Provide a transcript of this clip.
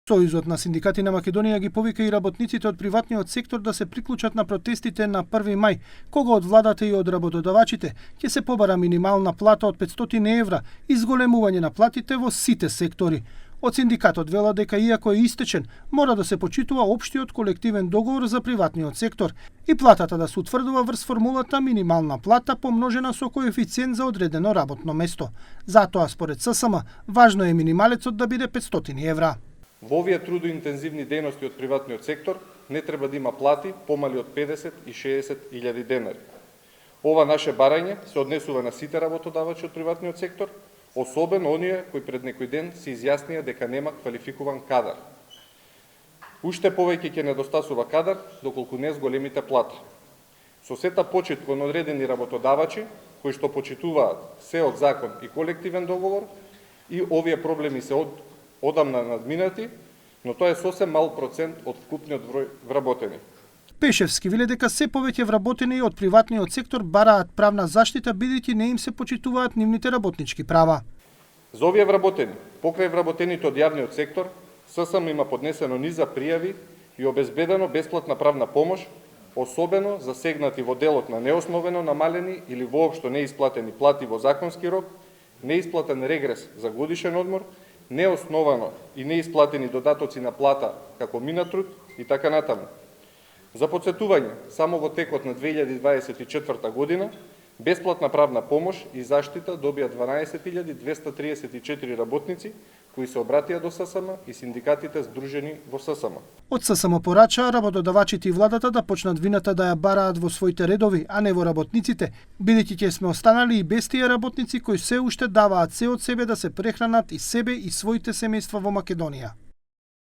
Сојузот на синдикати на Македонија ги повика и работниците од приватниот сектор да се приклучат на протестите на 1 мај, кога од владата и од работодавачите ќе се побара минимална плата од 500 евра и зголемување на платите во сите сектори. Од синдикатот велат дека иако е истечен, мора да се почитува општиот колективен договор за приватниот сектор и платата да се утврдува врз формулата минимална плата помножена со коефициент за одредено работно место. Затоа, според ССМ, важно е минималецот да биде 500 евра. Во овие трудоинтензивни дејности од приватниот сектор не треба да има плати помали од 50 и 60 илјади денари. Ова наше барање се однесува на сите работодавачи од приватниот сектор, особено оние кои пред некој ден се изјаснија дека нема квалификуван кадар. Уште повеќе ќе недостасува кадар доколку не зголемите плата. Со сета почит кон одредени работодавачи кои што почитуваат се од закон и колективен договор, и овие проблеми се одамна надминати, но тоа е сосем мал процент од вкупниот број вработени. Пешевски веле дека се повеќе вработени од приватниот сектор бараат правна заштита бидејќи не им се почитуваат нивните работнички права. За овие вработени, покрај вработените од јавниот сектор, ССМ има поднесено низ пријави и обезбедено бесплатна правна помош, особено засегнати во делот на неосновено намалени или воопшто неисплатени плати во законски рок, неисплатен регрес за годишен одмор, неосновано и неисплатени додатоци на плата како минат труд и така натаму. За потсетување, само во текот на 2024 година, бесплатна правна помош и заштита добија 12.234 работници кои се обратија до ССМ и синдикатите здружени во ССМ. Од ССМ порача работодавачите и владата да почнат вината да ја бараат во своите редови, а не во работниците, бидејќи ќе сме останали и без тие работници кои се уште даваат се од себе да се прехранат и себе и своите семејства во Македонија.